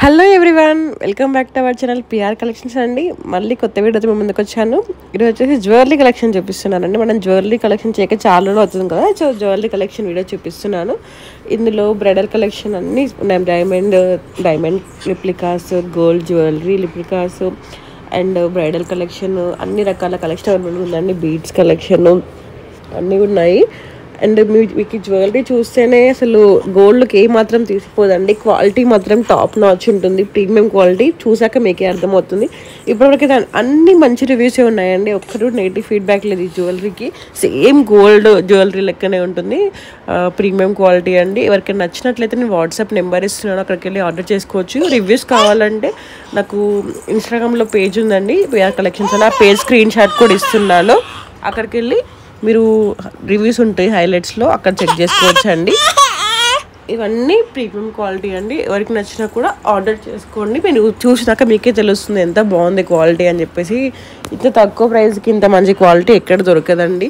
Hello everyone, welcome back to our channel PR collections అండి. మళ్ళీ కొత్త వీడియోతో మేము ముందుకు వచ్చాను. ఈరోజు వచ్చేసి జ్యువెలరీ కలెక్షన్ చూపిస్తున్నానండి. మనం జ్యువెలరీ కలెక్షన్ చేయక చాలా రోజులు అవుతుంది కదా, సో జ్యువెలరీ కలెక్షన్ వీడియో చూపిస్తున్నాను. ఇందులో బ్రైడల్ కలెక్షన్ అన్నీ ఉన్నాయి. Diamond replicas, gold jewellery replicas and bridal collection, అన్ని రకాల కలెక్షన్ అవైలబుల్ ఉందండి. బీడ్స్ కలెక్షన్ అన్నీ ఉన్నాయి. అండ్ మీకు జ్యువెలరీ చూస్తేనే అసలు గోల్డ్కి ఏమాత్రం తీసిపోదండి. క్వాలిటీ మాత్రం టాప్ నాచ్ ఉంటుంది, ప్రీమియం క్వాలిటీ. చూసాక మీకే అర్థమవుతుంది. ఇప్పటివరకు అన్ని మంచి రివ్యూసే ఉన్నాయండి. ఒక్కరు నెగిటివ్ ఫీడ్బ్యాక్ లేదు. ఈ జ్యువెలరీకి సేమ్ గోల్డ్ జ్యువెలరీ లెక్కనే ఉంటుంది, ప్రీమియం క్వాలిటీ అండి. ఎవరికైనా నచ్చినట్లయితే నేను వాట్సాప్ నెంబర్ ఇస్తున్నాను, అక్కడికి వెళ్ళి ఆర్డర్ చేసుకోవచ్చు. రివ్యూస్ కావాలంటే నాకు ఇన్స్టాగ్రామ్లో పేజ్ ఉందండి, పిఆర్ కలెక్షన్స్ అని. ఆ పేజ్ స్క్రీన్ షాట్ కూడా ఇస్తున్నాను. అక్కడికి వెళ్ళి మీరు రివ్యూస్ ఉంటాయి హైలైట్స్లో, అక్కడ చెక్ చేసుకోవచ్చు అండి. ఇవన్నీ ప్రీమియం క్వాలిటీ అండి. ఎవరికి నచ్చినా కూడా ఆర్డర్ చేసుకోండి. మీరు చూసినాక మీకే తెలుస్తుంది ఎంత బాగుంది క్వాలిటీ అని చెప్పేసి. ఇంత తక్కువ ప్రైస్కి ఇంత మంచి క్వాలిటీ ఎక్కడ దొరకదండి.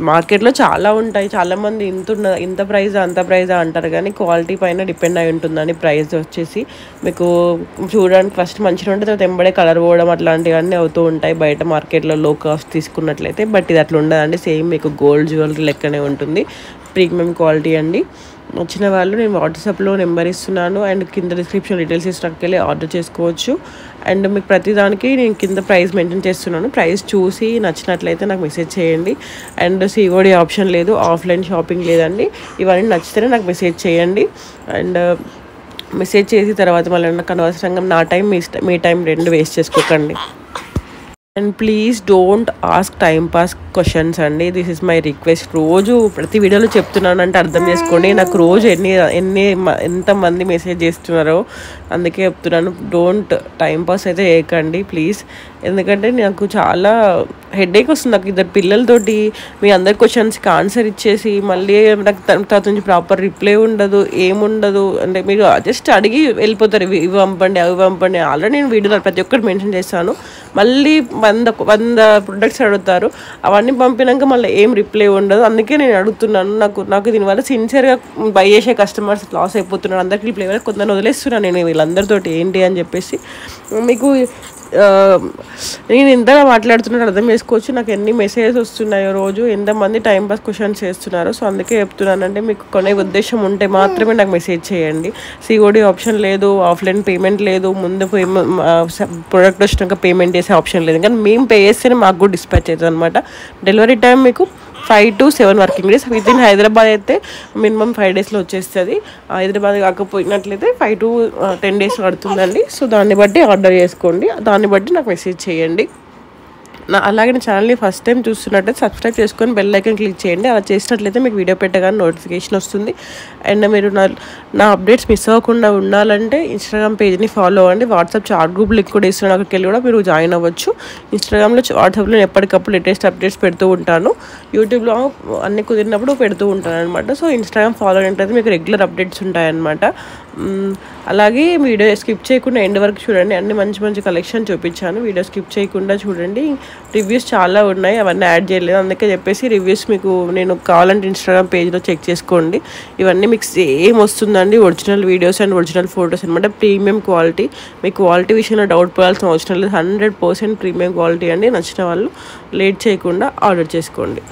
మార్కెట్లో చాలా ఉంటాయి, చాలామంది ఇంత ప్రైజా అంత ప్రైజా అంటారు, కానీ క్వాలిటీ పైన డిపెండ్ అయి ఉంటుందండి ప్రైస్ వచ్చేసి. మీకు చూడడానికి ఫస్ట్ మంచిగా ఉంటుంది, తర్వాత ఎంబడే కలర్ పోవడం అట్లాంటివన్నీ అవుతూ ఉంటాయి బయట మార్కెట్లో లో కాస్ట్ తీసుకున్నట్లయితే. బట్ ఇది అట్లా ఉండదండి, సేమ్ మీకు గోల్డ్ జ్యువెలరీ లెక్కనే ఉంటుంది, ప్రీమియం క్వాలిటీ అండి. వచ్చిన వాళ్ళు నేను వాట్సాప్లో నెంబర్ ఇస్తున్నాను అండ్ కింద డిస్క్రిప్షన్ డీటెయిల్స్ ఇచ్చినట్టుకెళ్ళి ఆర్డర్ చేసుకోవచ్చు. అండ్ మీకు ప్రతిదానికి నేను కింద ప్రైస్ మెన్షన్ చేస్తున్నాను. ప్రైస్ చూసి నచ్చినట్లయితే నాకు మెసేజ్ చేయండి. అండ్ సిఓడి ఆప్షన్ లేదు, ఆఫ్లైన్ షాపింగ్ లేదండి. ఇవన్నీ నచ్చితేనే నాకు మెసేజ్ చేయండి. అండ్ మెసేజ్ చేసి తర్వాత మళ్ళీ నాకు అనవసరంగా నా టైం మీ టైం రెండు వేస్ట్ చేసుకోకండి. And please don't ask time pass questions అండి, దిస్ ఇస్ మై రిక్వెస్ట్. రోజు ప్రతి వీడియోలో చెప్తున్నాను అంటే అర్థం చేసుకోండి. నాకు రోజు ఎంతమంది మెసేజ్ చేస్తున్నారో అందుకే చెప్తున్నాను. డోంట్ టైం పాస్ అయితే చేయకండి ప్లీజ్. ఎందుకంటే నాకు చాలా హెడేక్ వస్తుంది. నాకు ఇద్దరు పిల్లలతోటి మీ అందరి క్వశ్చన్స్కి ఆన్సర్ ఇచ్చేసి మళ్ళీ నాకు తర్వాత నుంచి ప్రాపర్ రిప్లై ఉండదు, ఏముండదు. అంటే మీరు జస్ట్ అడిగి వెళ్ళిపోతారు, ఇవి పంపండి అవి పంపండి. ఆల్రెడీ నేను వీడియోలో ప్రతి ఒక్కటి మెన్షన్ చేస్తాను. మళ్ళీ 100 ప్రొడక్ట్స్ అడుగుతారు, అవన్నీ పంపినాక మళ్ళీ ఏం రిప్లై ఉండదు. అందుకే నేను అడుగుతున్నాను. నాకు దీనివల్ల సిన్సియర్గా బై చేసే కస్టమర్స్ లాస్ అయిపోతున్నారు. అందరికీ రిప్లై వల్ల కొందరు వదిలేస్తున్నాను నేను వీళ్ళందరితోటి ఏంటి అని చెప్పేసి. మీకు నేను ఎంతగా మాట్లాడుతున్నాను అర్థం చేసుకోవచ్చు. నాకు ఎన్ని మెసేజెస్ వస్తున్నాయో రోజు, ఎంతమంది టైంపాస్ క్వశ్చన్స్ చేస్తున్నారు. సో అందుకే చెప్తున్నానంటే మీకు కొనే ఉద్దేశం ఉంటే మాత్రమే నాకు మెసేజ్ చేయండి. సిఓడి ఆప్షన్ లేదు, ఆఫ్లైన్ పేమెంట్ లేదు, ముందు ప్రోడక్ట్ వచ్చినాక పేమెంట్ చేసే ఆప్షన్ లేదు. కానీ మేము పే చేస్తేనే మాకు కూడా డిస్పాచ్ అవుతుంది అనమాట. డెలివరీ టైం మీకు 5 to 7 working days. With in Hyderabad అయితే మినిమం 5 డేస్లో వచ్చేస్తుంది. హైదరాబాద్ కాకపోయినట్లయితే 5 to 10 డేస్ పడుతుందండి. సో దాన్ని బట్టి ఆర్డర్ చేసుకోండి, దాన్ని బట్టి నాకు మెసేజ్ చేయండి. అలాగే నా ఛానల్ని ఫస్ట్ టైం చూస్తున్నట్టయితే సబ్స్క్రైబ్ చేసుకొని బెల్ ఐకాన్ క్లిక్ చేయండి. అలా చేసినట్లయితే మీకు వీడియో పెట్టగానే నోటిఫికేషన్ వస్తుంది. అండ్ మీరు నా అప్డేట్స్ మిస్ అవ్వకుండా ఉండాలంటే ఇన్స్టాగ్రామ్ పేజ్ని ఫాలో అవ్వండి. వాట్సాప్ చాట్ గ్రూప్ లింక్ కూడా ఇస్తున్నాను, అక్కడికి వెళ్ళి కూడా మీరు జాయిన్ అవ్వచ్చు. ఇన్స్టాగ్రామ్లో వాట్సాప్లో నేను ఎప్పటికప్పుడు లేటెస్ట్ అప్డేట్స్ పెడుతూ ఉంటాను. యూట్యూబ్లో అన్ని కుదిరినప్పుడు పెడుతూ ఉంటాను అనమాట. సో ఇన్స్టాగ్రామ్ ఫాలో అయినట్లయితే మీకు రెగ్యులర్ అప్డేట్స్ ఉంటాయన్నమాట. అలాగే వీడియో స్కిప్ చేయకుండా ఎండ్ వరకు చూడండి. అన్ని మంచి మంచి కలెక్షన్ చూపించాను, వీడియో స్కిప్ చేయకుండా చూడండి. రివ్యూస్ చాలా ఉన్నాయి, అవన్నీ యాడ్ చేయలేదు, అందుకే చెప్పేసి రివ్యూస్ మీకు నేను కావాలంటే ఇన్స్టాగ్రామ్ పేజ్లో చెక్ చేసుకోండి. ఇవన్నీ మీకు సేమ్ వస్తుందండి, original videos and original photos అనమాట. Premium quality. మీ క్వాలిటీ విషయంలో డౌట్ పడాల్సిన అవసరం లేదు, 100% ప్రీమియం క్వాలిటీ అండి. నచ్చిన వాళ్ళు లేట్ చేయకుండా ఆర్డర్ చేసుకోండి.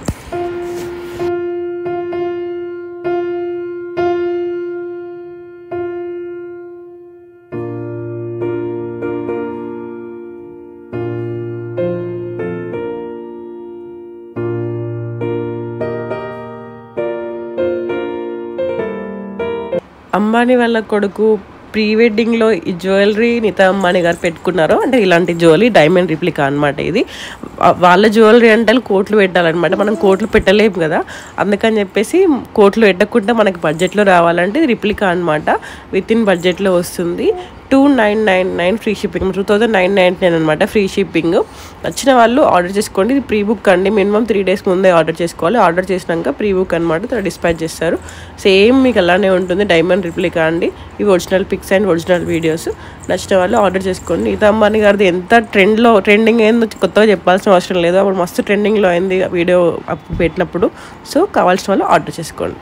అంబానీ వాళ్ళ కొడుకు ప్రీ వెడ్డింగ్లో ఈ జ్యువెలరీ నీతా అంబానీ గారు పెట్టుకున్నారు. అంటే ఇలాంటి జ్యువెలరీ డైమండ్ రిప్లికా అనమాట. ఇది వాళ్ళ జ్యువెలరీ అంటే కోట్లు పెట్టాలన్నమాట. మనం కోట్లు పెట్టలేము కదా, అందుకని చెప్పేసి కోట్లు పెట్టకుండా మనకి బడ్జెట్లో రావాలంటే రిప్లికా అనమాట. విత్ ఇన్ బడ్జెట్లో వస్తుంది. 2999 ఫ్రీ షిప్పింగ్, 2999 అనమాట ఫ్రీ షిప్పింగ్. నచ్చిన వాళ్ళు ఆర్డర్ చేసుకోండి. ఇది ప్రీ బుక్ అండి, మినిమం 3 days ముందే ఆర్డర్ చేసుకోవాలి. ఆర్డర్ చేసినాక ప్రీ బుక్ అనమాట డిస్పాచ్ చేస్తారు. సేమ్ మీకు అలానే ఉంటుంది, డైమండ్ రిప్లికా అండి. ఇవి original pics and original videos. నచ్చిన వాళ్ళు ఆర్డర్ చేసుకోండి. నీతా అంబానీ గారిది ఎంత ట్రెండింగ్ అయిందో కొత్తగా చెప్పాల్సిన అవసరం లేదు, అప్పుడు మస్తు ట్రెండింగ్లో అయింది వీడియో అప్పుడు పెట్టినప్పుడు. సో కావాల్సిన వాళ్ళు ఆర్డర్ చేసుకోండి.